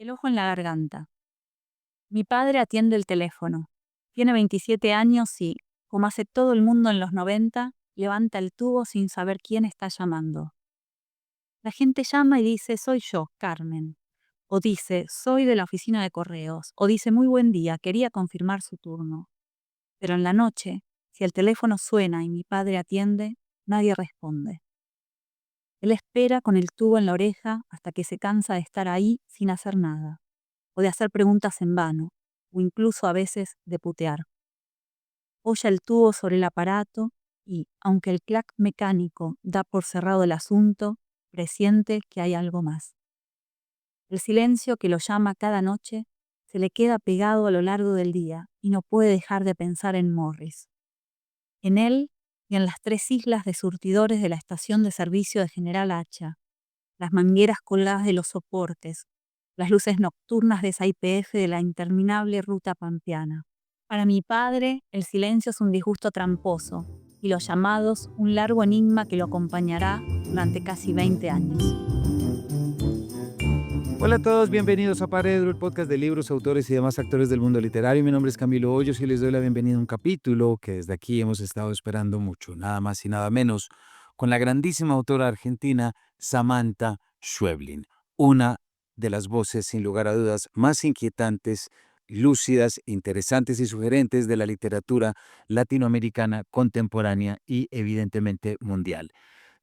El ojo en la garganta. Mi padre atiende el teléfono. Tiene 27 años y, como hace todo el mundo en los 90, levanta el tubo sin saber quién está llamando. La gente llama y dice, soy yo, Carmen. O dice, soy de la oficina de correos. O dice, muy buen día, quería confirmar su turno. Pero en la noche, si el teléfono suena y mi padre atiende, nadie responde. Él espera con el tubo en la oreja hasta que se cansa de estar ahí sin hacer nada, o de hacer preguntas en vano, o incluso a veces de putear. Oye el tubo sobre el aparato y, aunque el clac mecánico da por cerrado el asunto, presiente que hay algo más. El silencio que lo llama cada noche se le queda pegado a lo largo del día y no puede dejar de pensar en Morris. En él y en las 3 islas de surtidores de la estación de servicio de General Hacha, las mangueras colgadas de los soportes, las luces nocturnas de esa YPF de la interminable ruta pampeana. Para mi padre, el silencio es un disgusto tramposo y los llamados un largo enigma que lo acompañará durante casi 20 años. Hola a todos, bienvenidos a Paredro, el podcast de libros, autores y demás actores del mundo literario. Mi nombre es Camilo Hoyos y les doy la bienvenida a un capítulo que desde aquí hemos estado esperando mucho, nada más y nada menos, con la grandísima autora argentina Samantha Schweblin, una de las voces, sin lugar a dudas, más inquietantes, lúcidas, interesantes y sugerentes de la literatura latinoamericana contemporánea y evidentemente mundial.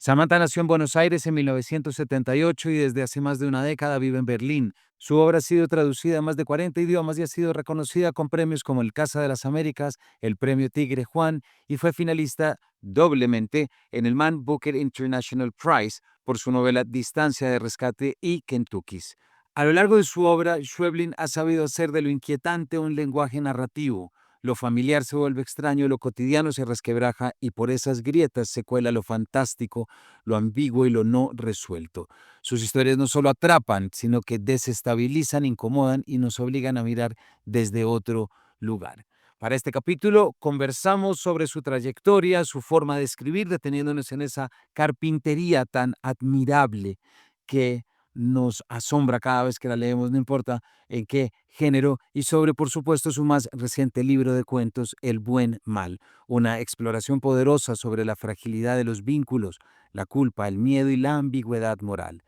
Samantha nació en Buenos Aires en 1978 y desde hace más de una década vive en Berlín. Su obra ha sido traducida a más de 40 idiomas y ha sido reconocida con premios como el Casa de las Américas, el Premio Tigre Juan y fue finalista doblemente en el Man Booker International Prize por su novela Distancia de Rescate y Kentuckys. A lo largo de su obra, Schweblin ha sabido hacer de lo inquietante un lenguaje narrativo. Lo familiar se vuelve extraño, lo cotidiano se resquebraja y por esas grietas se cuela lo fantástico, lo ambiguo y lo no resuelto. Sus historias no solo atrapan, sino que desestabilizan, incomodan y nos obligan a mirar desde otro lugar. Para este capítulo conversamos sobre su trayectoria, su forma de escribir, deteniéndonos en esa carpintería tan admirable que nos asombra cada vez que la leemos, no importa en qué género, y sobre, por supuesto, su más reciente libro de cuentos, El buen mal, una exploración poderosa sobre la fragilidad de los vínculos, la culpa, el miedo y la ambigüedad moral.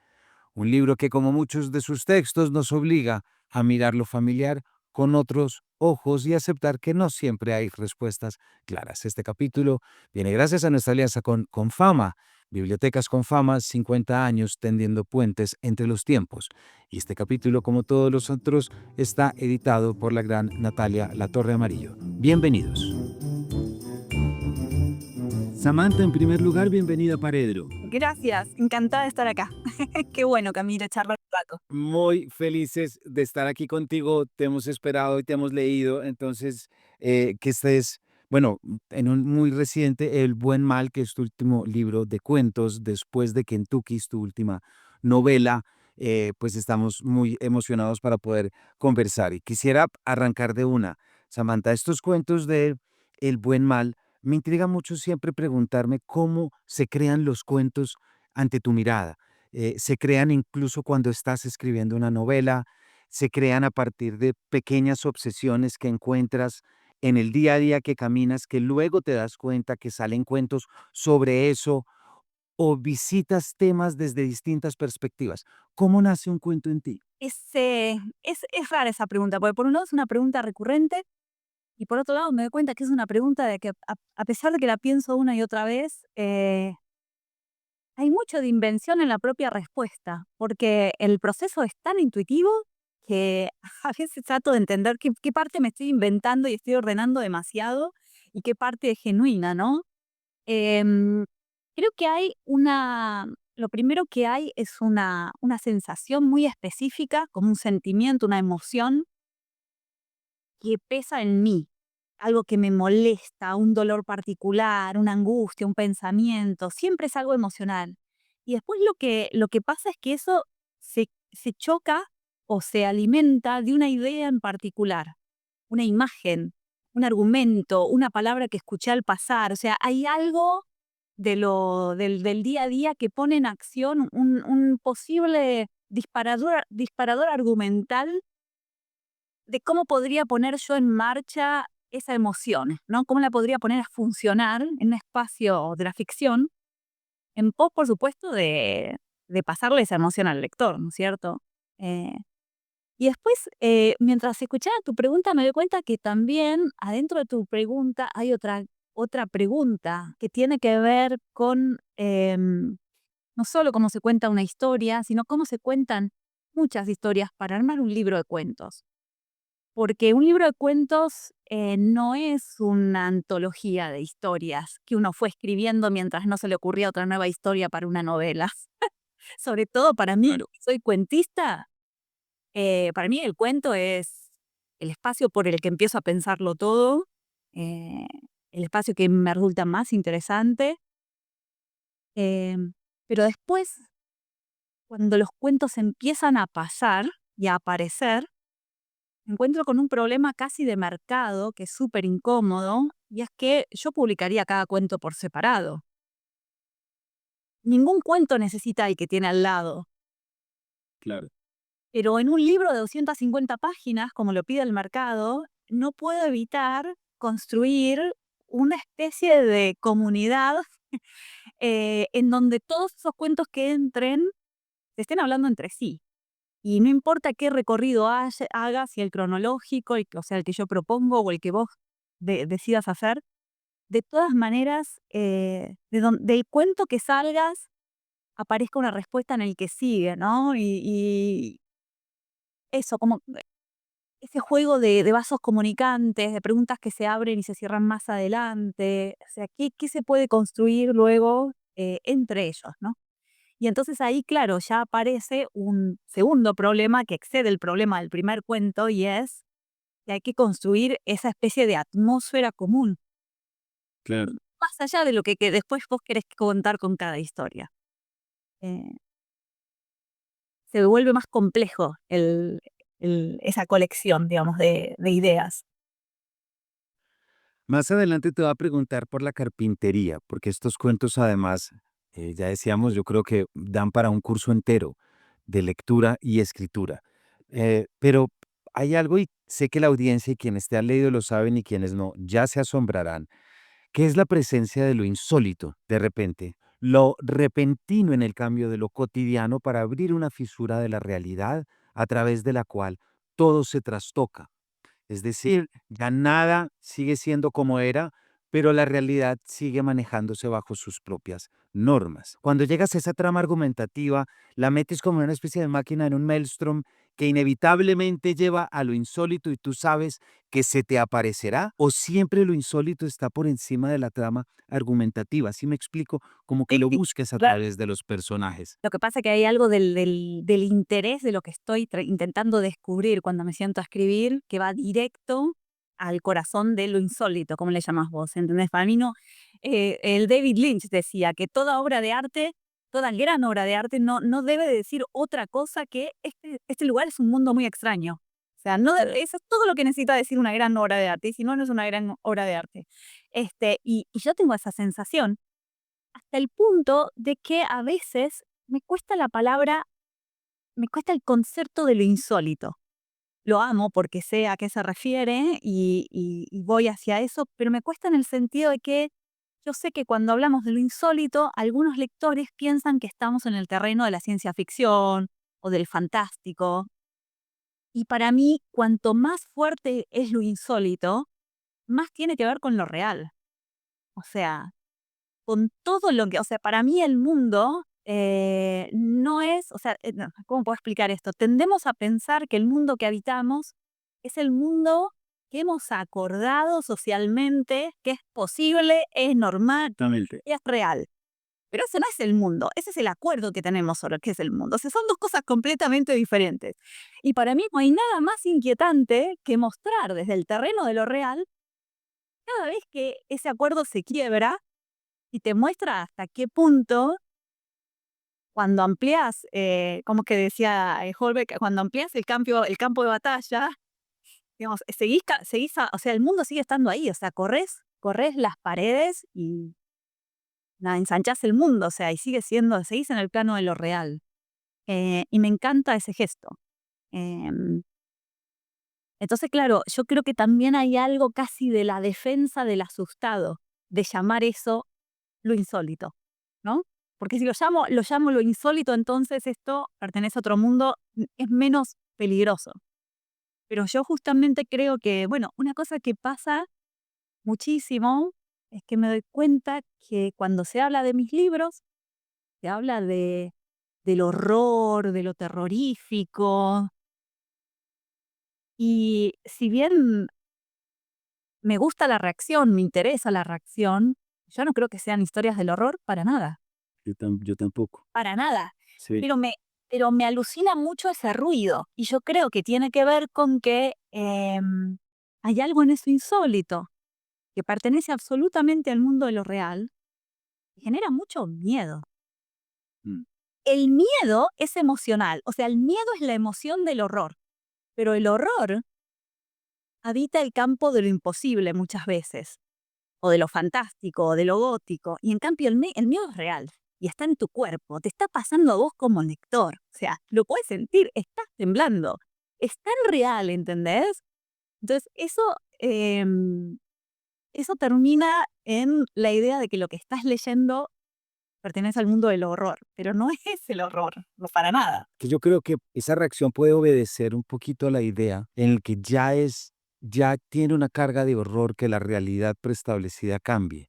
Un libro que, como muchos de sus textos, nos obliga a mirar lo familiar con otros ojos y aceptar que no siempre hay respuestas claras. Este capítulo viene gracias a nuestra alianza con Confama, Bibliotecas Confama, 50 años tendiendo puentes entre los tiempos. Y este capítulo, como todos los otros, está editado por la gran Natalia Latorre Amarillo. Bienvenidos. Samantha, en primer lugar, bienvenida a Paredro. Gracias, encantada de estar acá. Qué bueno, Camila, charlar un rato. Muy felices de estar aquí contigo. Te hemos esperado y te hemos leído. Entonces, que estés, bueno, en un muy reciente, El buen mal, que es tu último libro de cuentos, después de Kentucky, tu última novela, pues estamos muy emocionados para poder conversar. Y quisiera arrancar de una. Samantha, estos cuentos de El buen mal, me intriga mucho siempre preguntarme cómo se crean los cuentos ante tu mirada. Se crean incluso cuando estás escribiendo una novela, se crean a partir de pequeñas obsesiones que encuentras en el día a día que caminas, que luego te das cuenta que salen cuentos sobre eso o visitas temas desde distintas perspectivas. ¿Cómo nace un cuento en ti? Es rara esa pregunta, porque por un lado es una pregunta recurrente y por otro lado me doy cuenta que es una pregunta de que a pesar de que la pienso una y otra vez, hay mucho de invención en la propia respuesta, porque el proceso es tan intuitivo que a veces trato de entender qué parte me estoy inventando y estoy ordenando demasiado y qué parte es genuina, ¿no? Em, Creo que lo primero que hay es una sensación muy específica, como un sentimiento, una emoción que pesa en mí, algo que me molesta, un dolor particular, una angustia, un pensamiento, siempre es algo emocional. Y después lo que pasa es que eso se choca o se alimenta de una idea en particular, una imagen, un argumento, una palabra que escuché al pasar. O sea, hay algo del día a día que pone en acción un posible disparador argumental de cómo podría poner yo en marcha esa emoción, ¿no? Cómo la podría poner a funcionar en un espacio de la ficción, en pos, por supuesto, de pasarle esa emoción al lector, ¿no es cierto? Eh, y después, mientras escuchaba tu pregunta, me doy cuenta que también adentro de tu pregunta hay otra pregunta que tiene que ver con no solo cómo se cuenta una historia, sino cómo se cuentan muchas historias para armar un libro de cuentos. Porque un libro de cuentos no es una antología de historias que uno fue escribiendo mientras no se le ocurría otra nueva historia para una novela. Sobre todo para mí, Claro. que soy cuentista, para mí el cuento es el espacio por el que empiezo a pensarlo todo, eh, el espacio que me resulta más interesante, pero después, cuando los cuentos empiezan a pasar y a aparecer, me encuentro con un problema casi de mercado que es súper incómodo, y es que yo publicaría cada cuento por separado. Ningún cuento necesita el que tiene al lado, Claro. pero en un libro de 250 páginas, como lo pide el mercado, no puedo evitar construir una especie de comunidad en donde todos esos cuentos que entren se estén hablando entre sí. Y no importa qué recorrido hagas, si el cronológico, o sea, el que yo propongo o el que vos decidas hacer, de todas maneras, del cuento que salgas, aparezca una respuesta en el que sigue, ¿no? Y eso, como ese juego de vasos comunicantes, de preguntas que se abren y se cierran más adelante. O sea, ¿qué se puede construir luego entre ellos, ¿no? Y entonces ahí, claro, ya aparece un segundo problema que excede el problema del primer cuento, y es que hay que construir esa especie de atmósfera común, Claro. más allá de lo que después vos querés contar con cada historia. Eh, Se vuelve más complejo esa colección, digamos, de ideas. Más adelante te voy a preguntar por la carpintería, porque estos cuentos además, ya decíamos, yo creo que dan para un curso entero de lectura y escritura. Pero hay algo, y sé que la audiencia y quienes te han leído lo saben y quienes no, ya se asombrarán, que es la presencia de lo insólito, de repente, lo repentino en el cambio de lo cotidiano para abrir una fisura de la realidad a través de la cual todo se trastoca. Es decir, ya nada sigue siendo como era, pero la realidad sigue manejándose bajo sus propias normas. Cuando llegas a esa trama argumentativa, la metes como en una especie de máquina en un maelstrom que inevitablemente lleva a lo insólito, y tú sabes que se te aparecerá, o siempre lo insólito está por encima de la trama argumentativa. ¿Sí me explico? Como que Sí, lo sí, busques a claro. través de los personajes. Lo que pasa es que hay algo del interés de lo que estoy intentando descubrir cuando me siento a escribir, que va directo al corazón de lo insólito, como le llamas vos, ¿entendés? Para mí no, el David Lynch decía que toda obra de arte, toda gran obra de arte no debe decir otra cosa que este lugar es un mundo muy extraño. O sea, eso es todo lo que necesita decir una gran obra de arte, y si no, no es una gran obra de arte. Y yo tengo esa sensación hasta el punto de que a veces me cuesta el concepto de lo insólito. Lo amo porque sé a qué se refiere y voy hacia eso, pero me cuesta en el sentido de que yo sé que cuando hablamos de lo insólito, algunos lectores piensan que estamos en el terreno de la ciencia ficción o del fantástico. Y para mí, cuanto más fuerte es lo insólito, más tiene que ver con lo real. O sea, con todo lo que, o sea, para mí el mundo no es, o sea, no, ¿cómo puedo explicar esto? Tendemos a pensar que el mundo que habitamos es el mundo que hemos acordado socialmente, que es posible, es normal, Exactamente. es real. Pero ese no es el mundo, ese es el acuerdo que tenemos sobre qué es el mundo. O sea, son dos cosas completamente diferentes. Y para mí no hay nada más inquietante que mostrar desde el terreno de lo real cada vez que ese acuerdo se quiebra y te muestra hasta qué punto, cuando amplías, como que decía Holbeck, cuando amplías el campo de batalla, digamos, o sea, el mundo sigue estando ahí, o sea, corres las paredes y nada, ensanchás el mundo, o sea, y seguís en el plano de lo real. Y me encanta ese gesto. Em, entonces, claro, yo creo que también hay algo casi de la defensa del asustado, de llamar eso lo insólito, ¿no? Porque si lo llamo lo insólito, entonces esto pertenece a otro mundo, es menos peligroso. Pero yo justamente creo que, bueno, una cosa que pasa muchísimo es que me doy cuenta que cuando se habla de mis libros, se habla del horror, de lo terrorífico, y si bien me gusta la reacción, me interesa la reacción, yo no creo que sean historias del horror para nada. Yo tampoco. Para nada. Sí. Pero me alucina mucho ese ruido, y yo creo que tiene que ver con que, hay algo en eso insólito, que pertenece absolutamente al mundo de lo real, y genera mucho miedo. Mm. El miedo es emocional, o sea, el miedo es la emoción del horror, pero el horror habita el campo de lo imposible muchas veces, o de lo fantástico, o de lo gótico, y en cambio el miedo es real y está en tu cuerpo, te está pasando a vos como lector, o sea, lo puedes sentir, estás temblando, es tan real, ¿entendés? Entonces, eso termina en la idea de que lo que estás leyendo pertenece al mundo del horror, pero no es el horror, no para nada. Que yo creo que esa reacción puede obedecer un poquito a la idea en el que ya tiene una carga de horror que la realidad preestablecida cambie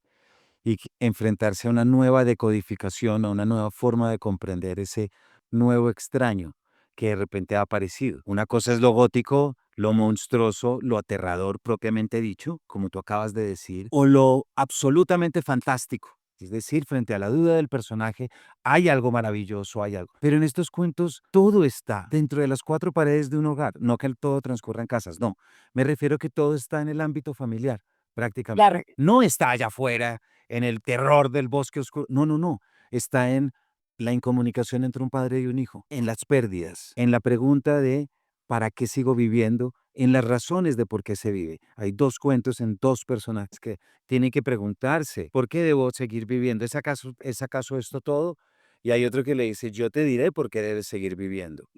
y enfrentarse a una nueva decodificación, a una nueva forma de comprender ese nuevo extraño que de repente ha aparecido. Una cosa es lo gótico, lo monstruoso, lo aterrador propiamente dicho, como tú acabas de decir, o lo absolutamente fantástico. Es decir, frente a la duda del personaje, hay algo maravilloso, hay algo. Pero en estos cuentos todo está dentro de las cuatro paredes de un hogar, no que todo transcurra en casas, no. Me refiero que todo está en el ámbito familiar, prácticamente. Claro. No está allá afuera en el terror del bosque oscuro. No, no, no. Está en la incomunicación entre un padre y un hijo, en las pérdidas, en la pregunta de ¿para qué sigo viviendo? En las razones de por qué se vive. Hay dos cuentos en dos personajes que tienen que preguntarse, ¿por qué debo seguir viviendo? ¿Es acaso esto todo? Y hay otro que le dice, yo te diré por qué debes seguir viviendo.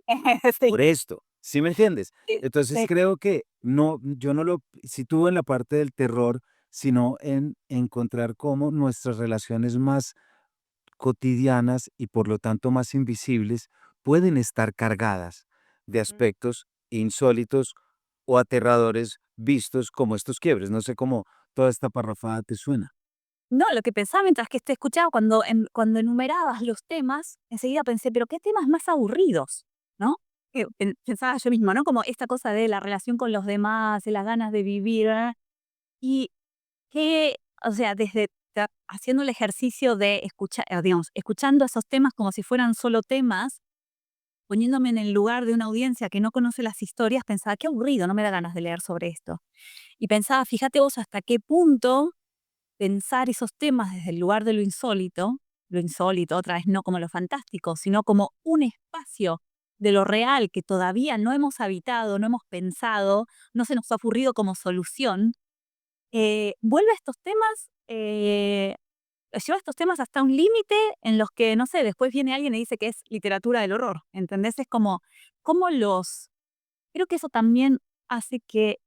Sí, Por esto, ¿sí me entiendes? sí, Entonces sí. creo que no, yo no lo sitúo en la parte del terror, sino en encontrar cómo nuestras relaciones más cotidianas y por lo tanto más invisibles pueden estar cargadas de aspectos insólitos o aterradores vistos como estos quiebres. No sé cómo toda esta parrafada te suena. No, lo que pensaba mientras que te escuchaba cuando enumerabas los temas, enseguida pensé, pero qué temas más aburridos, ¿no? Pensaba yo mismo, ¿no? Como esta cosa de la relación con los demás, de las ganas de vivir, y que, o sea, desde haciendo el ejercicio de escuchar, digamos, escuchando esos temas como si fueran solo temas, poniéndome en el lugar de una audiencia que no conoce las historias, pensaba, qué aburrido, no me da ganas de leer sobre esto. Y pensaba, fíjate vos hasta qué punto pensar esos temas desde el lugar de lo insólito, otra vez no como lo fantástico, sino como un espacio de lo real que todavía no hemos habitado, no hemos pensado, no se nos ha ocurrido como solución, vuelve a estos temas, lleva estos temas hasta un límite en los que, no sé, después viene alguien y dice que es literatura del horror, ¿entendés? Es como creo que eso también hace que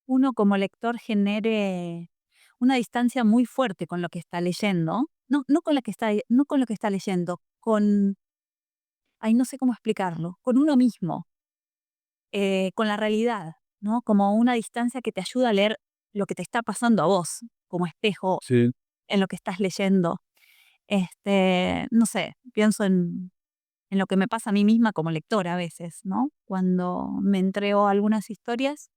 uno como lector genere una distancia muy fuerte con lo que está leyendo, no con no con lo que está leyendo, ay, no sé cómo explicarlo, con uno mismo, con la realidad, ¿no? Como una distancia que te ayuda a leer lo que te está pasando a vos, como espejo Sí. en lo que estás leyendo. No sé, pienso en lo que me pasa a mí misma como lectora a veces, ¿no? Cuando me entrego a algunas historias,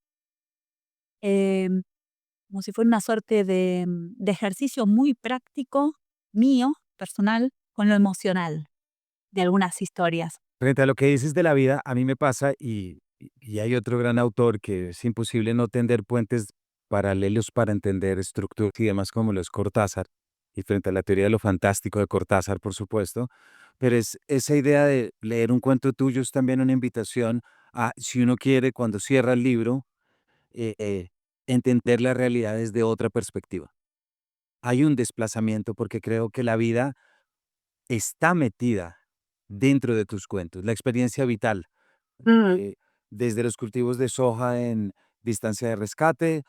em, como si fuera una suerte de ejercicio muy práctico mío, personal, con lo emocional de algunas historias. Frente a lo que dices de la vida, a mí me pasa y hay otro gran autor que es imposible no tender puentes paralelos para entender estructuras y demás como lo es Cortázar, y frente a la teoría de lo fantástico de Cortázar, por supuesto, pero es esa idea de leer un cuento tuyo es también una invitación a, si uno quiere, cuando cierra el libro, eh, eh, entender la realidad desde otra perspectiva. Hay un desplazamiento porque creo que la vida está metida dentro de tus cuentos, la experiencia vital, Mm, eh, desde los cultivos de soja en distancia de rescate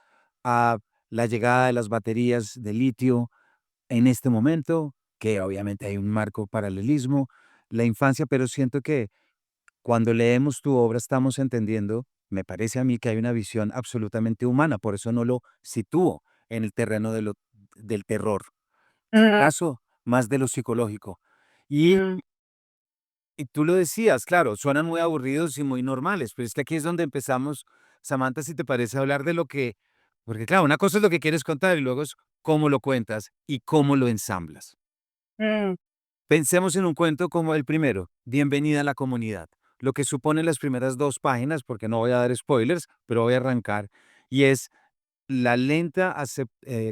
a la llegada de las baterías de litio en este momento, que obviamente hay un marco paralelismo, la infancia, pero siento que cuando leemos tu obra estamos entendiendo, me parece a mí que hay una visión absolutamente humana, por eso no lo sitúo en el terreno del terror, mm, caso más de lo psicológico. Y, mm, y tú lo decías, claro, suenan muy aburridos y muy normales, pero es que aquí es donde empezamos, Samantha, si te parece hablar de lo que, porque claro, una cosa es lo que quieres contar y luego es cómo lo cuentas y cómo lo ensamblas. mm, Pensemos en un cuento como el primero, Bienvenida a la comunidad, lo que supone las primeras 2 páginas, porque no voy a dar spoilers, pero voy a arrancar, y es la lenta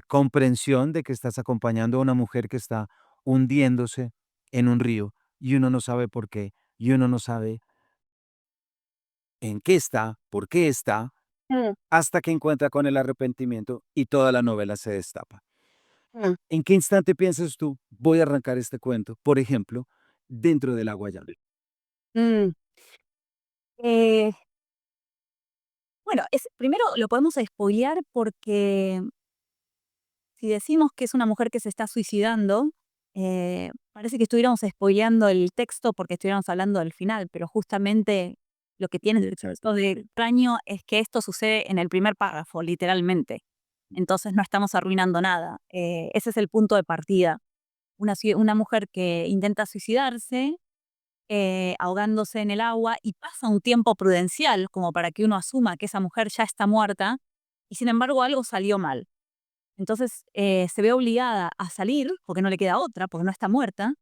comprensión de que estás acompañando a una mujer que está hundiéndose en un río, y uno no sabe por qué, y uno no sabe en qué está, por qué está, mm, hasta que encuentra con el arrepentimiento y toda la novela se destapa. mm, ¿En qué instante piensas tú, voy a arrancar este cuento, por ejemplo, dentro del agua llave? mm. Eh, bueno, primero lo podemos spoilear porque si decimos que es una mujer que se está suicidando, parece que estuviéramos spoileando el texto porque estuviéramos hablando del final, pero justamente lo que tiene de extraño es que esto sucede en el primer párrafo, literalmente. Entonces no estamos arruinando nada. Ese es el punto de partida. Una mujer que intenta suicidarse, ahogándose en el agua y pasa un tiempo prudencial como para que uno asuma que esa mujer ya está muerta y sin embargo algo salió mal. Entonces, se ve obligada a salir, porque no le queda otra, porque no está muerta,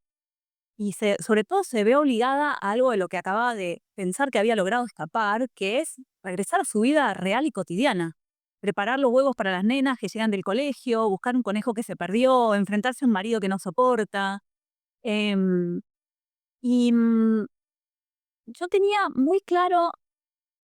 y sobre todo se ve obligada a algo de lo que acababa de pensar que había logrado escapar, que es regresar a su vida real y cotidiana. Preparar los huevos para las nenas que llegan del colegio, buscar un conejo que se perdió, enfrentarse a un marido que no soporta. Em, y yo tenía muy claro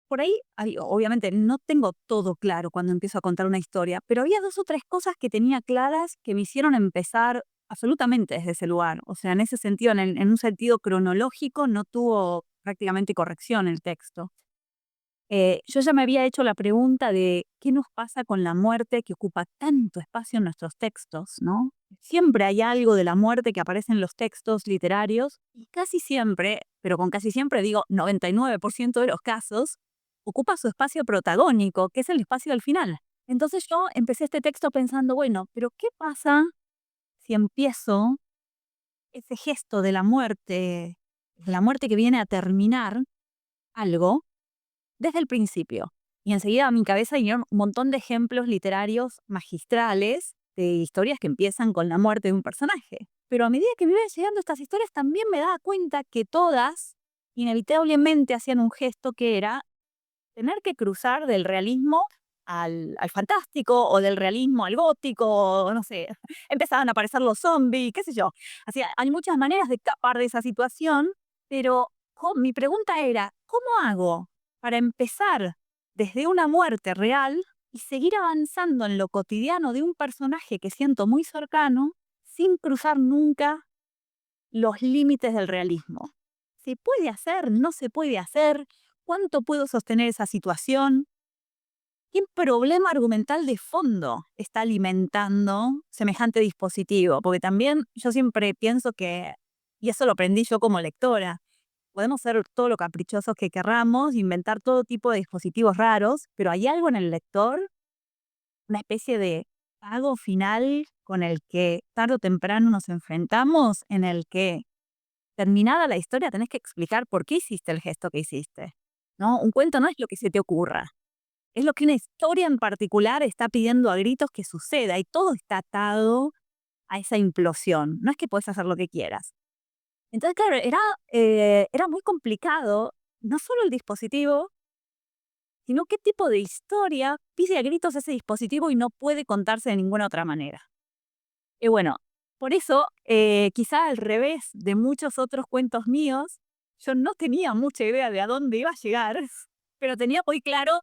por ahí, obviamente, no tengo todo claro cuando empiezo a contar una historia, pero había 2 o 3 cosas que tenía claras que me hicieron empezar absolutamente desde ese lugar. O sea, en ese sentido, en un sentido cronológico, no tuvo prácticamente corrección el texto. Yo ya me había hecho la pregunta de qué nos pasa con la muerte que ocupa tanto espacio en nuestros textos, ¿no? Siempre hay algo de la muerte que aparece en los textos literarios y casi siempre, pero con casi siempre digo 99% de los casos, ocupa su espacio protagónico, que es el espacio del final. Entonces yo empecé este texto pensando, bueno, pero ¿qué pasa si empiezo ese gesto de la muerte que viene a terminar algo desde el principio? Y enseguida a mi cabeza vinieron un montón de ejemplos literarios magistrales de historias que empiezan con la muerte de un personaje. Pero a medida que me iban llegando estas historias, también me daba cuenta que todas inevitablemente hacían un gesto que era tener que cruzar del realismo al fantástico o del realismo al gótico, o no sé, empezaban a aparecer los zombies, qué sé yo. Así, hay muchas maneras de escapar de esa situación, pero mi pregunta era, ¿cómo hago para empezar desde una muerte real y seguir avanzando en lo cotidiano de un personaje que siento muy cercano sin cruzar nunca los límites del realismo? ¿Se puede hacer? ¿No se puede hacer? ¿Cuánto puedo sostener esa situación? ¿Qué problema argumental de fondo está alimentando semejante dispositivo? Porque también yo siempre pienso que, y eso lo aprendí yo como lectora, podemos ser todo lo caprichosos que querramos, inventar todo tipo de dispositivos raros, pero hay algo en el lector, una especie de pago final con el que tarde o temprano nos enfrentamos, en el que terminada la historia tenés que explicar por qué hiciste el gesto que hiciste, ¿no? Un cuento no es lo que se te ocurra, es lo que una historia en particular está pidiendo a gritos que suceda y todo está atado a esa implosión. No es que puedes hacer lo que quieras. Entonces, claro, era muy complicado, no solo el dispositivo, sino qué tipo de historia pide a gritos ese dispositivo y no puede contarse de ninguna otra manera. Y bueno, por eso, quizá al revés de muchos otros cuentos míos, yo no tenía mucha idea de a dónde iba a llegar, pero tenía muy claro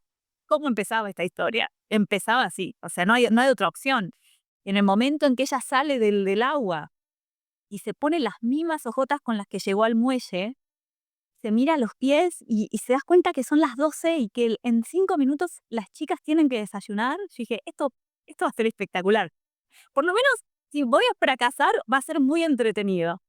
cómo empezaba esta historia. Empezaba así, o sea, no hay otra opción. En el momento en que ella sale del agua y se pone las mismas ojotas con las que llegó al muelle, se mira los pies y se das cuenta que son las 12 y que en 5 minutos las chicas tienen que desayunar. Yo dije, esto va a ser espectacular. Por lo menos, si voy a fracasar, va a ser muy entretenido.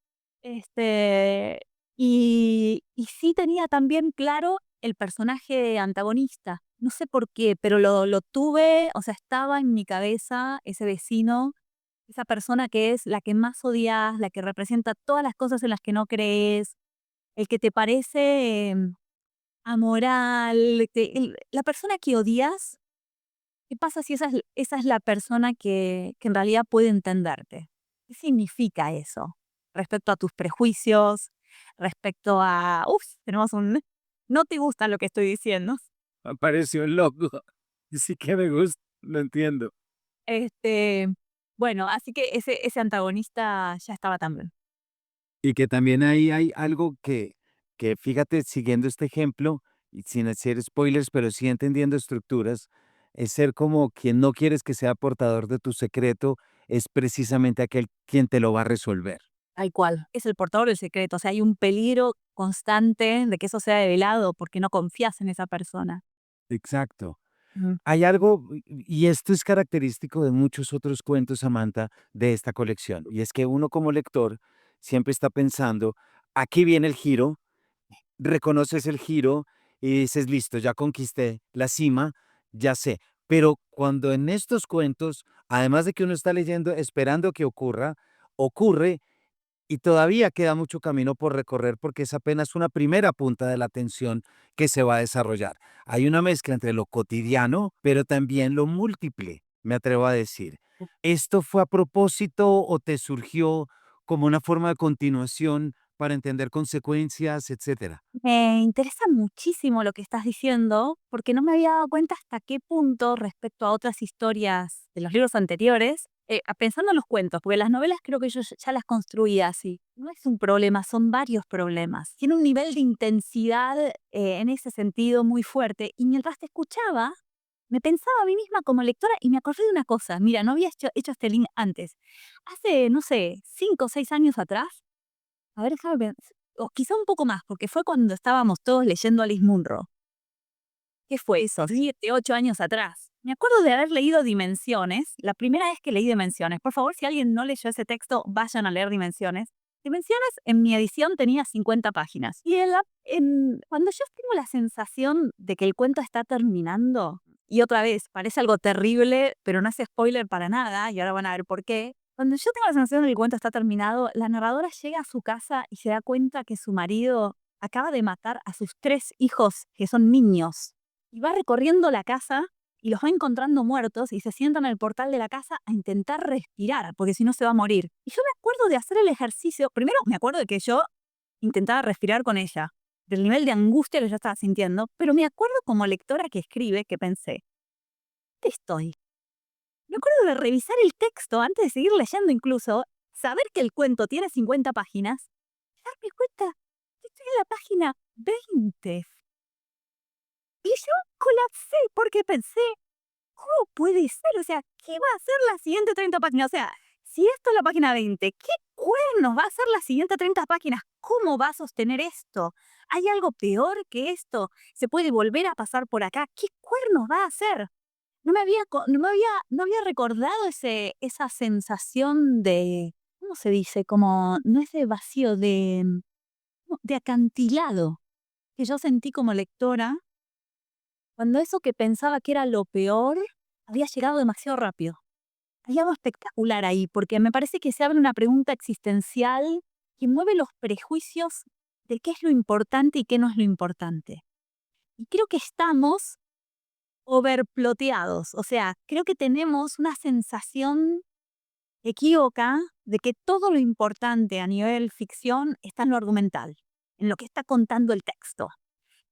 Este, y sí tenía también claro el personaje antagonista. No sé por qué, pero lo tuve, o sea, estaba en mi cabeza ese vecino, esa persona que es la que más odias, la que representa todas las cosas en las que no crees, el que te parece amoral, la persona que odias. ¿Qué pasa si esa es la persona que en realidad puede entenderte? ¿Qué significa eso? Respecto a tus prejuicios, respecto a, tenemos un, no te gusta lo que estoy diciendo. Apareció el loco. Sí que me gusta, lo entiendo. Este, bueno, así que ese antagonista ya estaba también. Y que también ahí hay algo que fíjate, siguiendo este ejemplo, y sin hacer spoilers, pero sí entendiendo estructuras, es ser como quien no quieres que sea portador de tu secreto, es precisamente aquel quien te lo va a resolver. Tal cual. Es el portador del secreto. O sea, hay un peligro constante de que eso sea develado porque no confías en esa persona. Exacto. Ujú. Hay algo, y esto es característico de muchos otros cuentos, Samantha, de esta colección, y es que uno como lector siempre está pensando, aquí viene el giro, reconoces el giro y dices, listo, ya conquisté la cima, ya sé. Pero cuando en estos cuentos, además de que uno está leyendo esperando que ocurra, ocurre y todavía queda mucho camino por recorrer porque es apenas una primera punta de la tensión que se va a desarrollar. Hay una mezcla entre lo cotidiano, pero también lo múltiple, me atrevo a decir. ¿Esto fue a propósito o te surgió como una forma de continuación para entender consecuencias, etcétera? Me interesa muchísimo lo que estás diciendo, porque no me había dado cuenta hasta qué punto respecto a otras historias de los libros anteriores, pensando en los cuentos, porque las novelas creo que yo ya las construía así. No es un problema, son varios problemas. Tiene un nivel de intensidad en ese sentido muy fuerte. Y mientras te escuchaba, me pensaba a mí misma como lectora y me acordé de una cosa. Mira, no había hecho este link antes. Hace, no sé, 5 o 6 años atrás, a ver, déjame o quizá un poco más, porque fue cuando estábamos todos leyendo Alice Munro. ¿Qué fue eso? 7, 8 años atrás. Me acuerdo de haber leído Dimensiones, la primera vez que leí Dimensiones. Por favor, si alguien no leyó ese texto, vayan a leer Dimensiones. Dimensiones en mi edición tenía 50 páginas. Y cuando yo tengo la sensación de que el cuento está terminando, y otra vez, parece algo terrible, pero no es spoiler para nada, y ahora van a ver por qué. Cuando yo tengo la sensación de que el cuento está terminado, la narradora llega a su casa y se da cuenta que su marido acaba de matar a sus 3 hijos, que son niños. Y va recorriendo la casa y los va encontrando muertos y se sienta en el portal de la casa a intentar respirar, porque si no se va a morir. Y yo me acuerdo de hacer el ejercicio, primero me acuerdo de que yo intentaba respirar con ella, del nivel de angustia que yo estaba sintiendo, pero me acuerdo como lectora que escribe que pensé, ¿dónde estoy? Me acuerdo de revisar el texto antes de seguir leyendo incluso, saber que el cuento tiene 50 páginas, y darme cuenta que estoy en la página 20. Y yo colapsé porque pensé, ¿cómo puede ser? O sea, ¿qué va a ser la siguiente 30 páginas? O sea, si esto es la página 20, ¿qué cuernos va a ser la siguiente 30 páginas? ¿Cómo va a sostener esto? ¿Hay algo peor que esto? ¿Se puede volver a pasar por acá? ¿Qué cuernos va a hacer? No había recordado esa sensación de, ¿cómo se dice? Como, no es de vacío, de acantilado que yo sentí como lectora cuando eso que pensaba que era lo peor había llegado demasiado rápido. Hay algo espectacular ahí, porque me parece que se abre una pregunta existencial que mueve los prejuicios de qué es lo importante y qué no es lo importante. Y creo que estamos overploteados, o sea, creo que tenemos una sensación equívoca de que todo lo importante a nivel ficción está en lo argumental, en lo que está contando el texto.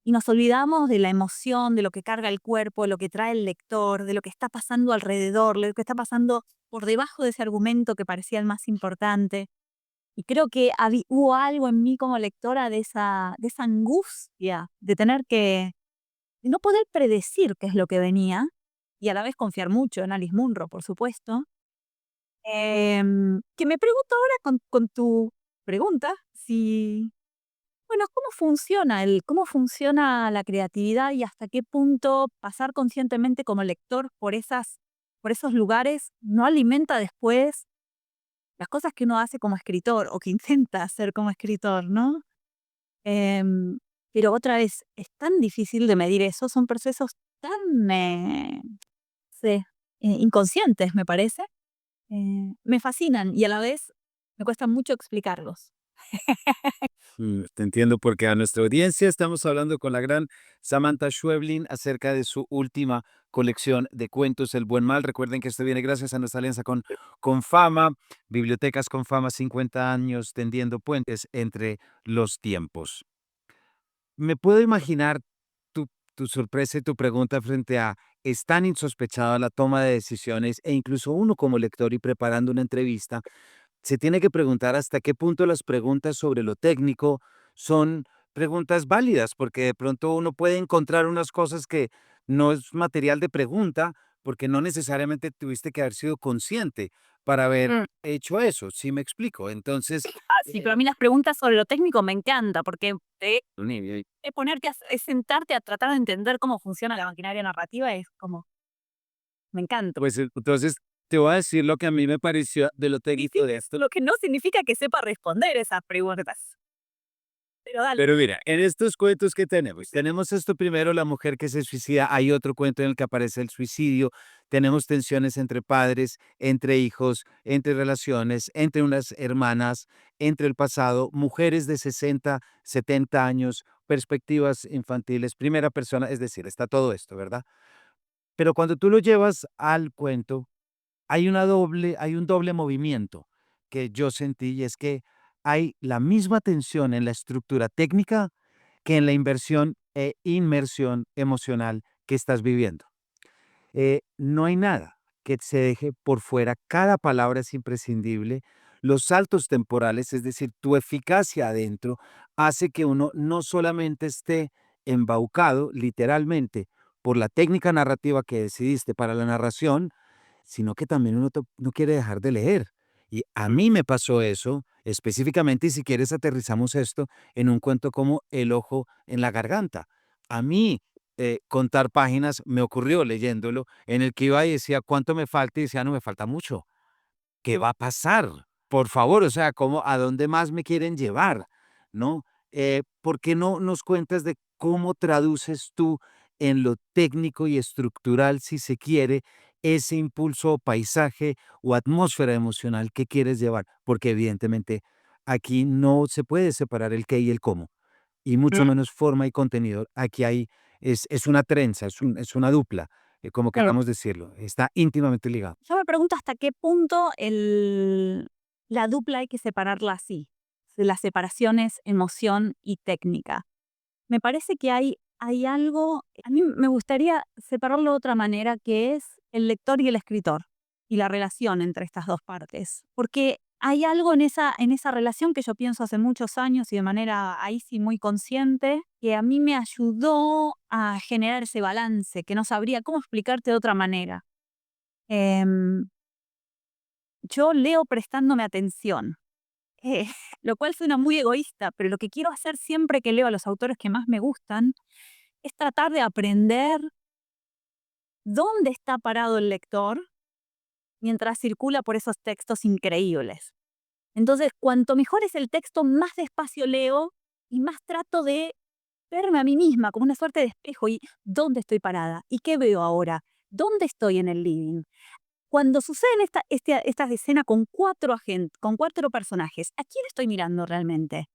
Y nos olvidamos de la emoción, de lo que carga el cuerpo, de lo que trae el lector, de lo que está pasando alrededor, de lo que está pasando por debajo de ese argumento que parecía el más importante. Y creo que hubo algo en mí como lectora de esa angustia de tener de no poder predecir qué es lo que venía, y a la vez confiar mucho en Alice Munro, por supuesto, Que me pregunto ahora con tu pregunta, si, bueno, cómo funciona la creatividad y hasta qué punto pasar conscientemente como lector por esos lugares no alimenta después las cosas que uno hace como escritor o que intenta hacer como escritor, ¿no? Em, pero otra vez, es tan difícil de medir eso, son procesos tan, sí, inconscientes, me parece. Me fascinan y a la vez me cuesta mucho explicarlos. Te entiendo porque a nuestra audiencia estamos hablando con la gran Samantha Schweblin acerca de su última colección de cuentos El Buen Mal. Recuerden que esto viene gracias a nuestra alianza con Fama, Bibliotecas con Fama, 50 años tendiendo puentes entre los tiempos. Me puedo imaginar tu sorpresa y tu pregunta frente a es tan insospechada la toma de decisiones e incluso uno como lector y preparando una entrevista se tiene que preguntar hasta qué punto las preguntas sobre lo técnico son preguntas válidas, porque de pronto uno puede encontrar unas cosas que no es material de pregunta, porque no necesariamente tuviste que haber sido consciente para haber Mm. hecho eso, ¿sí me explico? Entonces, Sí, pero a mí las preguntas sobre lo técnico me encanta porque Ni- es sentarte a tratar de entender cómo funciona la maquinaria narrativa, es como, me encanta. pues entonces te voy a decir lo que a mí me pareció de lo Y sí, técnico de esto. lo que no significa que sepa responder esas preguntas. Pero dale. Pero mira, en estos cuentos que tenemos esto primero, la mujer que se suicida, hay otro cuento en el que aparece el suicidio, tenemos tensiones entre padres, entre hijos, entre relaciones, entre unas hermanas, entre el pasado, mujeres de 60, 70 años, perspectivas infantiles, primera persona, es decir, está todo esto, ¿verdad? Pero cuando tú lo llevas al cuento, hay un doble movimiento que yo sentí y es que hay la misma tensión en la estructura técnica que en la inversión e inmersión emocional que estás viviendo. No hay nada que se deje por fuera, cada palabra es imprescindible. Los saltos temporales, es decir, tu eficacia adentro, hace que uno no solamente esté embaucado, literalmente, por la técnica narrativa que decidiste para la narración, sino que también uno no quiere dejar de leer. Y a mí me pasó eso específicamente, y si quieres aterrizamos esto en un cuento como El ojo en la garganta. A mí contar páginas me ocurrió leyéndolo, en el que iba y decía, ¿cuánto me falta? Y decía, no, me falta mucho. ¿Qué va a pasar? Por favor, o sea, ¿cómo, a dónde más me quieren llevar? ¿No? ¿Por qué no nos cuentas de cómo traduces tú en lo técnico y estructural, si se quiere, ese impulso o paisaje o atmósfera emocional que quieres llevar? Porque evidentemente aquí no se puede separar el qué y el cómo, y mucho menos forma y contenido. Aquí es una trenza, es una dupla, como Claro. queramos decirlo, está íntimamente ligado. Yo me pregunto hasta qué punto la dupla hay que separarla así, de las separaciones emoción y técnica. Me parece que hay algo, a mí me gustaría separarlo de otra manera, que es el lector y el escritor, y la relación entre estas dos partes. Porque hay algo en esa relación que yo pienso hace muchos años y de manera ahí sí muy consciente, que a mí me ayudó a generar ese balance, que no sabría cómo explicarte de otra manera. Em, yo leo prestándome atención, eh, lo cual suena muy egoísta, pero lo que quiero hacer siempre que leo a los autores que más me gustan es tratar de aprender dónde está parado el lector mientras circula por esos textos increíbles. Entonces, cuanto mejor es el texto, más despacio leo y más trato de verme a mí misma como una suerte de espejo y dónde estoy parada y qué veo ahora, dónde estoy en el living. Cuando suceden estas escenas con con cuatro personajes, ¿a quién estoy mirando realmente?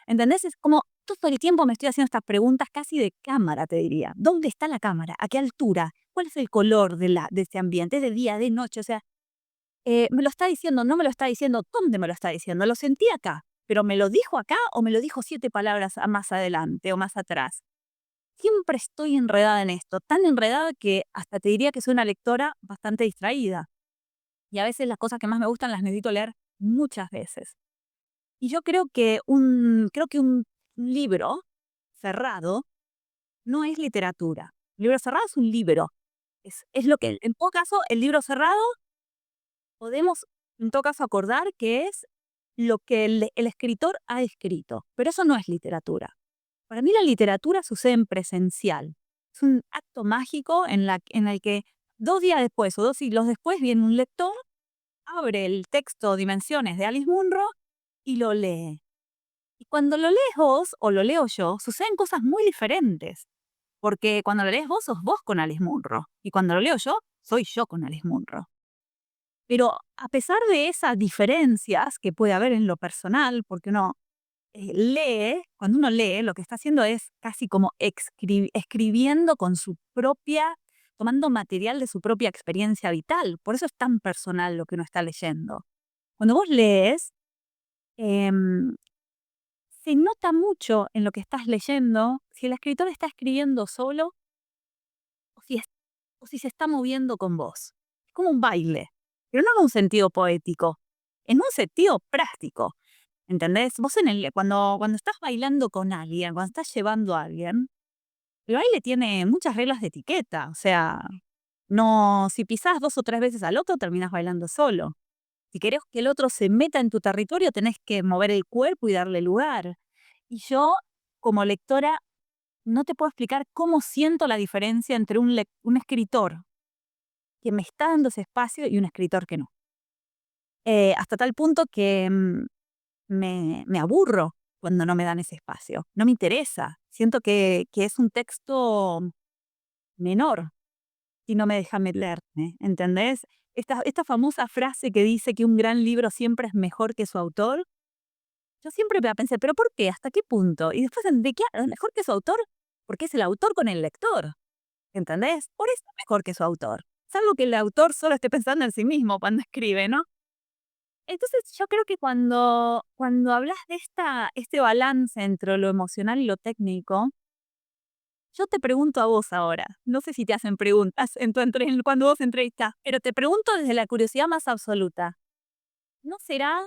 ¿Entendés? Es como todo el tiempo me estoy haciendo estas preguntas casi de cámara, te diría. ¿Dónde está la cámara? ¿A qué altura? ¿Cuál es el color de este ambiente? ¿Es de día, de noche? O sea, ¿me lo está diciendo? ¿No me lo está diciendo? ¿Dónde me lo está diciendo? Lo sentí acá, pero ¿me lo dijo acá o me lo dijo 7 palabras más adelante o más atrás? Siempre estoy enredada en esto, tan enredada que hasta te diría que soy una lectora bastante distraída. Y a veces las cosas que más me gustan las necesito leer muchas veces. Y yo creo que un libro cerrado no es literatura. Un libro cerrado es un libro. Es lo que, en todo caso, el libro cerrado podemos en todo caso, acordar que es lo que el escritor ha escrito. Pero eso no es literatura. Para mí la literatura sucede en presencial. Es un acto mágico en el que 2 días después o 2 siglos después viene un lector, abre el texto Dimensiones de Alice Munro y lo lee. Y cuando lo lees vos o lo leo yo, suceden cosas muy diferentes. Porque cuando lo lees vos, sos vos con Alice Munro. Y cuando lo leo yo, soy yo con Alice Munro. Pero a pesar de esas diferencias que puede haber en lo personal, porque uno cuando uno lee, lo que está haciendo es casi como escribiendo con su propia, tomando material de su propia experiencia vital. Por eso es tan personal lo que uno está leyendo. Cuando vos lees, em, se nota mucho en lo que estás leyendo si el escritor está escribiendo solo o si se está moviendo con vos. Es como un baile, pero no en un sentido poético, en un sentido práctico. ¿Entendés? Vos cuando estás bailando con alguien, cuando estás llevando a alguien, el baile tiene muchas reglas de etiqueta. O sea, no, si pisás 2 o 3 veces al otro, terminás bailando solo. Si querés que el otro se meta en tu territorio, tenés que mover el cuerpo y darle lugar. Y yo, como lectora, no te puedo explicar cómo siento la diferencia entre un escritor que me está dando ese espacio y un escritor que no. Hasta tal punto que me aburro cuando no me dan ese espacio. No me interesa. Siento que es un texto menor si no me dejan leerme, ¿entendés? Esta famosa frase que dice que un gran libro siempre es mejor que su autor, yo siempre me pensé, ¿pero por qué? ¿Hasta qué punto? Y después, ¿de qué? ¿Mejor que su autor? Porque es el autor con el lector, ¿entendés? Por eso es mejor que su autor. Salvo que el autor solo esté pensando en sí mismo cuando escribe, ¿no? Entonces, yo creo que cuando hablas de este balance entre lo emocional y lo técnico, yo te pregunto a vos ahora, no sé si te hacen preguntas cuando vos entrevistas, pero te pregunto desde la curiosidad más absoluta, ¿no será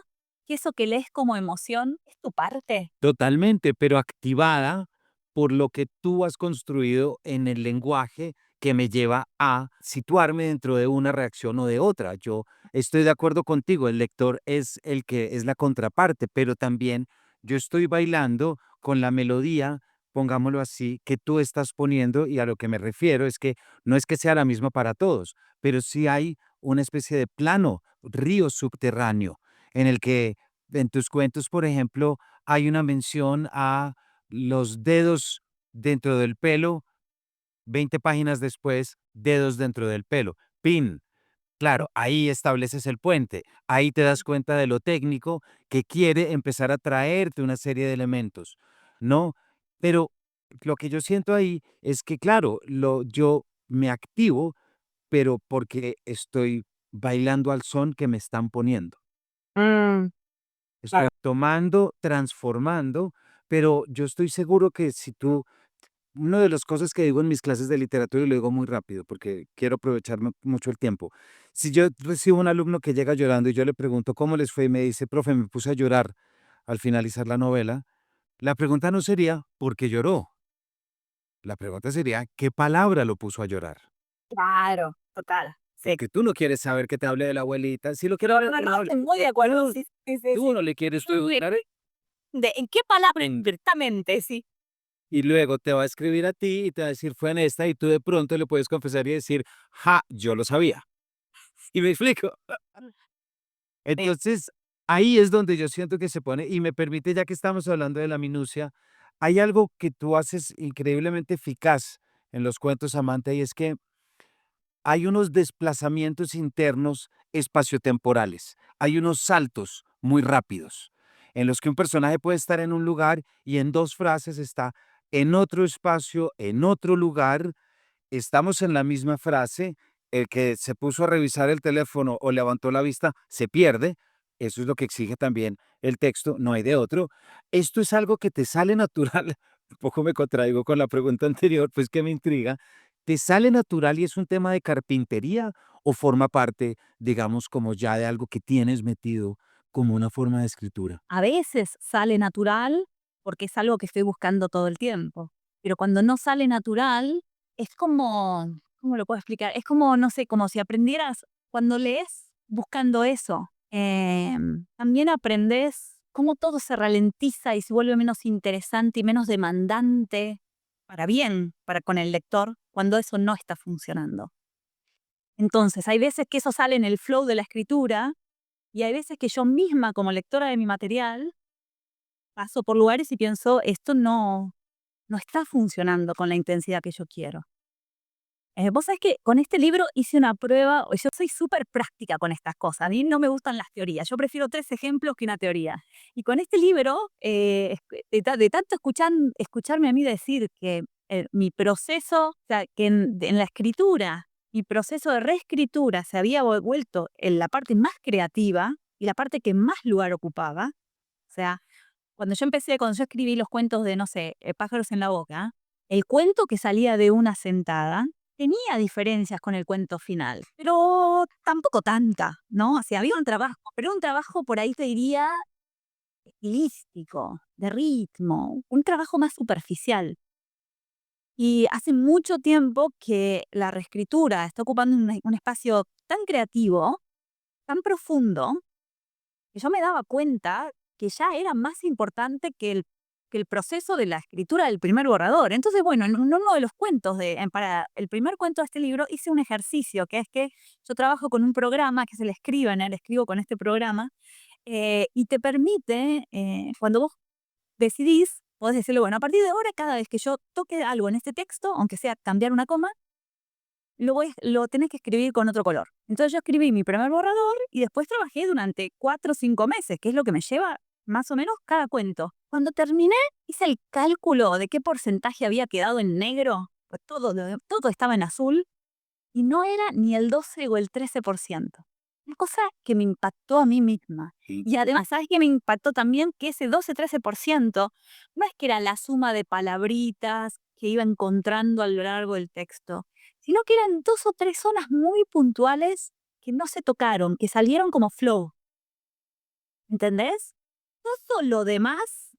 que eso que lees como emoción es tu parte? Totalmente, pero activada por lo que tú has construido en el lenguaje que me lleva a situarme dentro de una reacción o de otra. Yo estoy de acuerdo contigo, el lector es el que es la contraparte, pero también yo estoy bailando con la melodía, pongámoslo así, que tú estás poniendo, y a lo que me refiero es que no es que sea la misma para todos, pero sí hay una especie de plano, río subterráneo, en el que en tus cuentos, por ejemplo, hay una mención a los dedos dentro del pelo, 20 páginas después, dedos dentro del pelo. Pin, claro, ahí estableces el puente, ahí te das cuenta de lo técnico que quiere empezar a traerte una serie de elementos, ¿no? Pero lo que yo siento ahí es que, claro, yo me activo, pero porque estoy bailando al son que me están poniendo. Mm, Estoy claro. tomando, transformando, pero yo estoy seguro que si tú una de las cosas que digo en mis clases de literatura, y lo digo muy rápido porque quiero aprovechar mucho el tiempo. Si yo recibo un alumno que llega llorando y yo le pregunto cómo les fue y me dice, profe, me puse a llorar al finalizar la novela, la pregunta no sería ¿por qué lloró? La pregunta sería ¿qué palabra lo puso a llorar? Claro, total. Sí. Porque tú no quieres saber que te hable de la abuelita. Si lo quiero No, hablar, no, que no, me hable. estoy muy de acuerdo. Sí, sí, sí, Tú sí. no le quieres tú Muy hablar. ¿En qué palabra exactamente? Sí. Y luego te va a escribir a ti y te va a decir, fue en esta, y tú de pronto le puedes confesar y decir, ja, yo lo sabía. ¿Y me explico? Sí. Entonces, ahí es donde yo siento que se pone, y me permite, ya que estamos hablando de la minucia, hay algo que tú haces increíblemente eficaz en los cuentos, Amante, y es que hay unos desplazamientos internos espaciotemporales, hay unos saltos muy rápidos, en los que un personaje puede estar en un lugar y en 2 frases está en otro espacio, en otro lugar. Estamos en la misma frase, el que se puso a revisar el teléfono o levantó la vista se pierde, eso es lo que exige también el texto, no hay de otro. Esto es algo que te sale natural, un poco me contradigo con la pregunta anterior, pues que me intriga, ¿te sale natural y es un tema de carpintería o forma parte, digamos, como ya de algo que tienes metido como una forma de escritura? A veces sale natural porque es algo que estoy buscando todo el tiempo. Pero cuando no sale natural, es ¿cómo lo puedo explicar? Es como, no sé, como si aprendieras cuando lees buscando eso. También aprendes cómo todo se ralentiza y se vuelve menos interesante y menos demandante para bien, para con el lector, cuando eso no está funcionando. Entonces, hay veces que eso sale en el flow de la escritura y hay veces que yo misma, como lectora de mi material, paso por lugares y pienso, esto no está funcionando con la intensidad que yo quiero. Vos sabés que con este libro hice una prueba, yo soy súper práctica con estas cosas, a mí no me gustan las teorías, yo prefiero 3 ejemplos que una teoría. Y con este libro, de tanto escucharme a mí decir que mi proceso, o sea, que en la escritura, mi proceso de reescritura se había vuelto en la parte más creativa y la parte que más lugar ocupaba. O sea, cuando yo escribí los cuentos de, no sé, Pájaros en la boca, el cuento que salía de una sentada tenía diferencias con el cuento final, pero tampoco tanta, ¿no? O sea, había un trabajo, pero un trabajo por ahí te diría estilístico, de ritmo, un trabajo más superficial. Y hace mucho tiempo que la reescritura está ocupando un espacio tan creativo, tan profundo, que yo me daba cuenta que ya era más importante que el proceso de la escritura del primer borrador. Entonces, bueno, en uno de los cuentos, para el primer cuento de este libro, hice un ejercicio, que es que yo trabajo con un programa que es el Scrivener, escribo con este programa, y te permite, cuando vos decidís, podés decirle, bueno, a partir de ahora, cada vez que yo toque algo en este texto, aunque sea cambiar una coma, lo tenés que escribir con otro color. Entonces yo escribí mi primer borrador y después trabajé durante 4 o 5 meses, que es lo que me lleva más o menos cada cuento. Cuando terminé, hice el cálculo de qué porcentaje había quedado en negro, pues todo estaba en azul y no era ni el 12 o el 13%. Una cosa que me impactó a mí misma. Y además, ¿sabes qué me impactó también? Que ese 12-13% no es que era la suma de palabritas que iba encontrando a lo largo del texto, sino que eran 2 o 3 zonas muy puntuales que no se tocaron, que salieron como flow. ¿Entendés? Todo lo demás,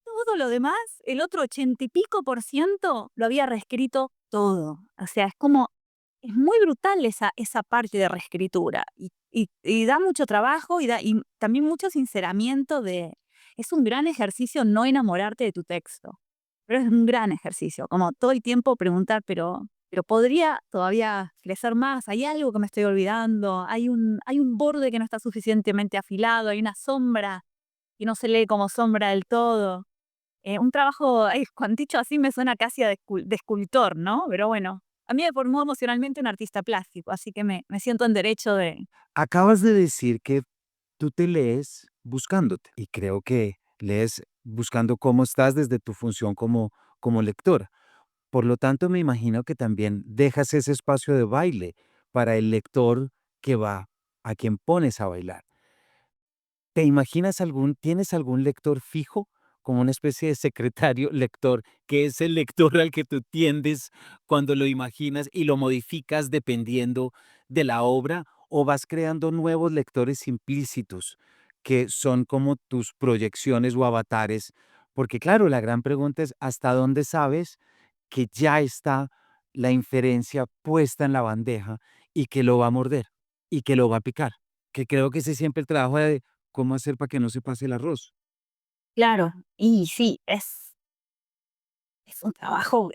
todo lo demás, el otro 80 y pico % lo había reescrito todo. O sea, es muy brutal esa parte de reescritura y da mucho trabajo y también mucho sinceramiento es un gran ejercicio no enamorarte de tu texto, pero es un gran ejercicio, como todo el tiempo preguntar, pero podría todavía crecer más, hay algo que me estoy olvidando, hay un borde que no está suficientemente afilado, hay una sombra que no se lee como sombra del todo. Un trabajo, cuando dicho así me suena casi de escultor, ¿no? Pero bueno, a mí me formó emocionalmente un artista plástico, así que me siento en derecho de... Acabas de decir que tú te lees buscándote y creo que lees buscando cómo estás desde tu función como lectora. Por lo tanto, me imagino que también dejas ese espacio de baile para el lector que va, a quien pones a bailar. ¿Te imaginas tienes algún lector fijo, como una especie de secretario lector, que es el lector al que tú tiendes cuando lo imaginas y lo modificas dependiendo de la obra, o vas creando nuevos lectores implícitos que son como tus proyecciones o avatares? Porque claro, la gran pregunta es, ¿hasta dónde sabes que ya está la inferencia puesta en la bandeja y que lo va a morder y que lo va a picar? Que creo que ese es siempre el trabajo de cómo hacer para que no se pase el arroz. Claro, y sí, es un trabajo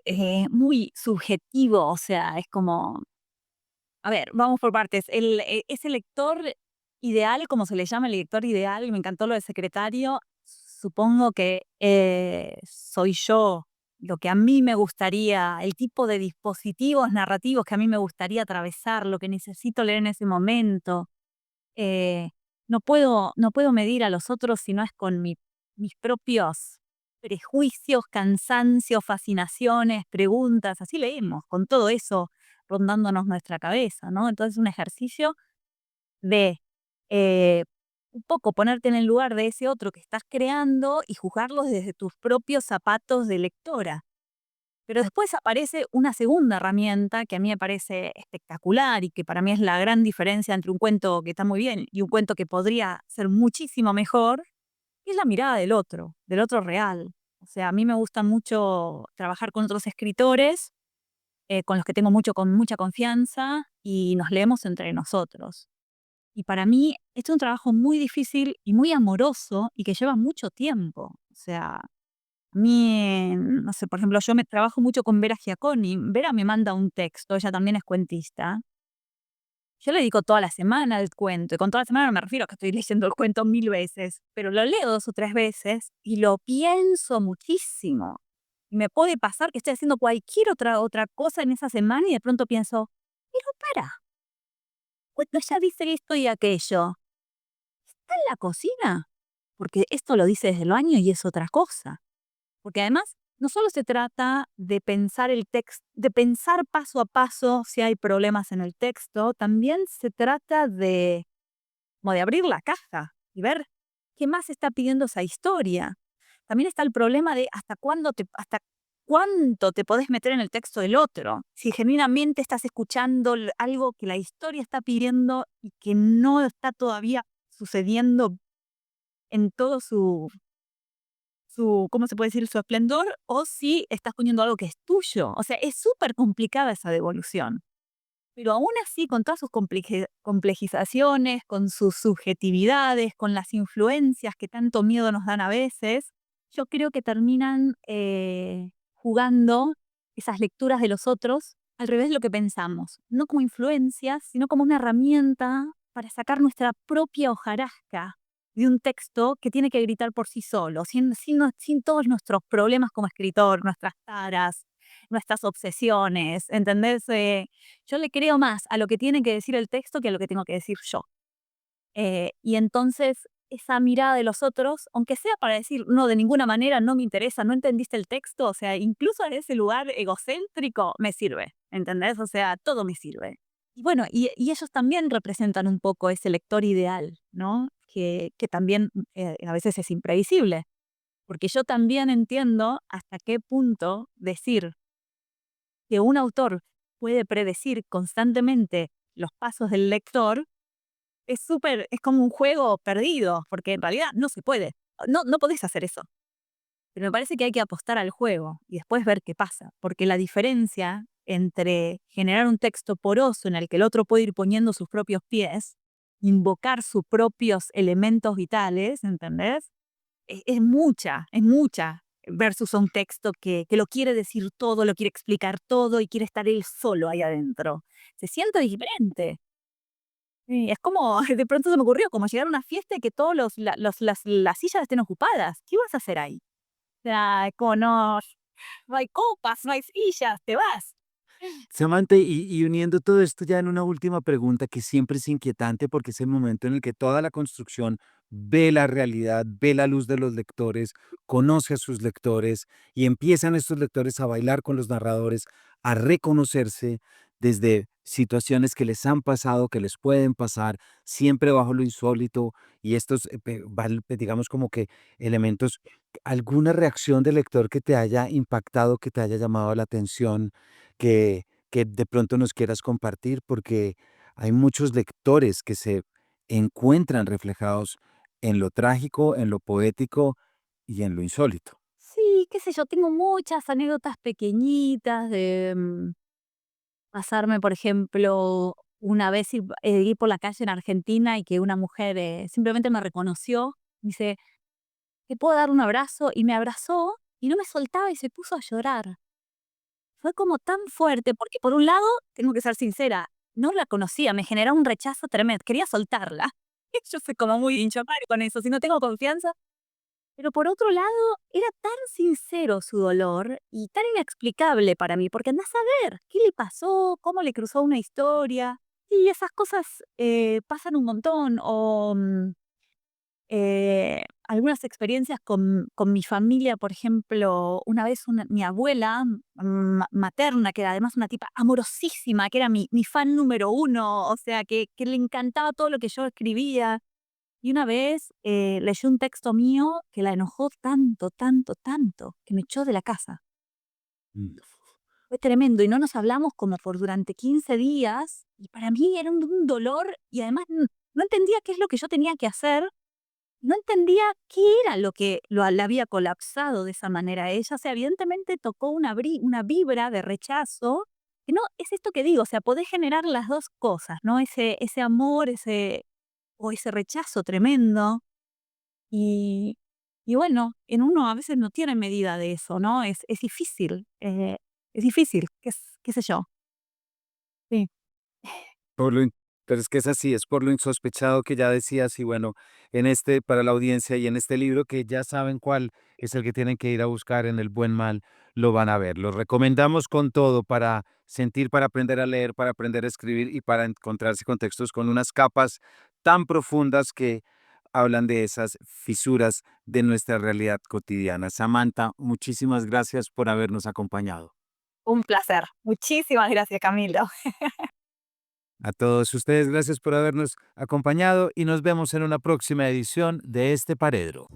muy subjetivo, o sea, es como, a ver, vamos por partes. Ese lector ideal, como se le llama el lector ideal, y me encantó lo de secretario, supongo que soy yo, lo que a mí me gustaría, el tipo de dispositivos narrativos que a mí me gustaría atravesar, lo que necesito leer en ese momento. Eh, no puedo medir a los otros si no es con mis propios prejuicios, cansancios, fascinaciones, preguntas, así leemos, con todo eso rondándonos nuestra cabeza, ¿no? Entonces, un ejercicio de eh, un poco ponerte en el lugar de ese otro que estás creando y juzgarlos desde tus propios zapatos de lectora. Pero después aparece una segunda herramienta que a mí me parece espectacular y que para mí es la gran diferencia entre un cuento que está muy bien y un cuento que podría ser muchísimo mejor, que es la mirada del otro real. O sea, a mí me gusta mucho trabajar con otros escritores, con los que tengo con mucha confianza y nos leemos entre nosotros. Y para mí es un trabajo muy difícil y muy amoroso y que lleva mucho tiempo. O sea, a mí, no sé, por ejemplo, yo me trabajo mucho con Vera Giaconi. Vera me manda un texto, ella también es cuentista. Yo le dedico toda la semana al cuento, y con toda la semana no me refiero a que estoy leyendo el cuento 1000 veces, pero lo leo 2 o 3 veces y lo pienso muchísimo. Y me puede pasar que estoy haciendo cualquier otra cosa en esa semana y de pronto pienso, pero para, cuando ella dice esto y aquello, ¿está en la cocina? Porque esto lo dice desde el baño y es otra cosa. Porque además, no solo se trata de pensar el texto, de pensar paso a paso si hay problemas en el texto, también se trata de, como de abrir la caja y ver qué más está pidiendo esa historia. También está el problema de hasta cuánto te podés meter en el texto del otro. Si genuinamente estás escuchando algo que la historia está pidiendo y que no está todavía sucediendo en todo ¿cómo se puede decir? Su esplendor, o si estás poniendo algo que es tuyo. O sea, es súper complicada esa devolución. Pero aún así, con todas sus complejizaciones, con sus subjetividades, con las influencias que tanto miedo nos dan a veces, yo creo que terminan jugando esas lecturas de los otros al revés de lo que pensamos. No como influencias, sino como una herramienta para sacar nuestra propia hojarasca de un texto que tiene que gritar por sí solo, sin todos nuestros problemas como escritor, nuestras taras, nuestras obsesiones, ¿entendés? Yo le creo más a lo que tiene que decir el texto que a lo que tengo que decir yo. Y entonces esa mirada de los otros, aunque sea para decir, no, de ninguna manera no me interesa, no entendiste el texto, o sea, incluso en ese lugar egocéntrico me sirve, ¿entendés? O sea, todo me sirve. Y bueno, y ellos también representan un poco ese lector ideal, ¿no? Que también a veces es imprevisible, porque yo también entiendo hasta qué punto decir que un autor puede predecir constantemente los pasos del lector es como un juego perdido, porque en realidad no se puede. No podés hacer eso. Pero me parece que hay que apostar al juego y después ver qué pasa, porque la diferencia entre generar un texto poroso en el que el otro puede ir poniendo sus propios pies, invocar sus propios elementos vitales, ¿entendés? Es mucha, versus a un texto que lo quiere decir todo, lo quiere explicar todo y quiere estar él solo ahí adentro. Se siente diferente. Sí, es como, de pronto se me ocurrió, como llegar a una fiesta y que todos las sillas estén ocupadas. ¿Qué vas a hacer ahí? O sea, como no hay copas, no hay sillas, te vas. Samantha, y uniendo todo esto ya en una última pregunta que siempre es inquietante porque es el momento en el que toda la construcción ve la realidad, ve la luz de los lectores, conoce a sus lectores y empiezan estos lectores a bailar con los narradores, a reconocerse desde situaciones que les han pasado, que les pueden pasar, siempre bajo lo insólito y estos, digamos como que elementos, alguna reacción del lector que te haya impactado, que te haya llamado la atención que de pronto nos quieras compartir, porque hay muchos lectores que se encuentran reflejados en lo trágico, en lo poético y en lo insólito. Sí, qué sé yo, tengo muchas anécdotas pequeñitas de pasarme, por ejemplo, una vez ir por la calle en Argentina y que una mujer simplemente me reconoció, me dice, ¿te puedo dar un abrazo? Y me abrazó y no me soltaba y se puso a llorar. Fue como tan fuerte, porque por un lado, tengo que ser sincera, no la conocía, me generaba un rechazo tremendo, quería soltarla. Yo soy como muy inchapar con eso, si no tengo confianza. Pero por otro lado, era tan sincero su dolor y tan inexplicable para mí, porque andás a ver qué le pasó, cómo le cruzó una historia. Y esas cosas pasan un montón. O algunas experiencias con mi familia, por ejemplo, una vez mi abuela materna, que era además una tipa amorosísima, que era mi fan número uno, o sea, que le encantaba todo lo que yo escribía. Y una vez leyó un texto mío que la enojó tanto, tanto, tanto, que me echó de la casa. Mm. Fue tremendo y no nos hablamos como por durante 15 días y para mí era un dolor y además no entendía qué es lo que yo tenía que hacer. No entendía qué era lo que la había colapsado de esa manera a ella. O sea, evidentemente tocó una vibra de rechazo, que no, es esto que digo, o sea, podés generar las dos cosas, ¿no? Ese amor, ese o ese rechazo tremendo. Y, y bueno, en uno a veces no tiene medida de eso, ¿no? Es difícil, qué sé yo. Sí. Por lo in pero es que es así, es por lo insospechado que ya decías, y bueno, para la audiencia y en este libro que ya saben cuál es el que tienen que ir a buscar en El Buen Mal, lo van a ver. Lo recomendamos con todo para sentir, para aprender a leer, para aprender a escribir y para encontrarse con textos con unas capas tan profundas que hablan de esas fisuras de nuestra realidad cotidiana. Samantha, muchísimas gracias por habernos acompañado. Un placer. Muchísimas gracias, Camilo. A todos ustedes, gracias por habernos acompañado y nos vemos en una próxima edición de este Paredro.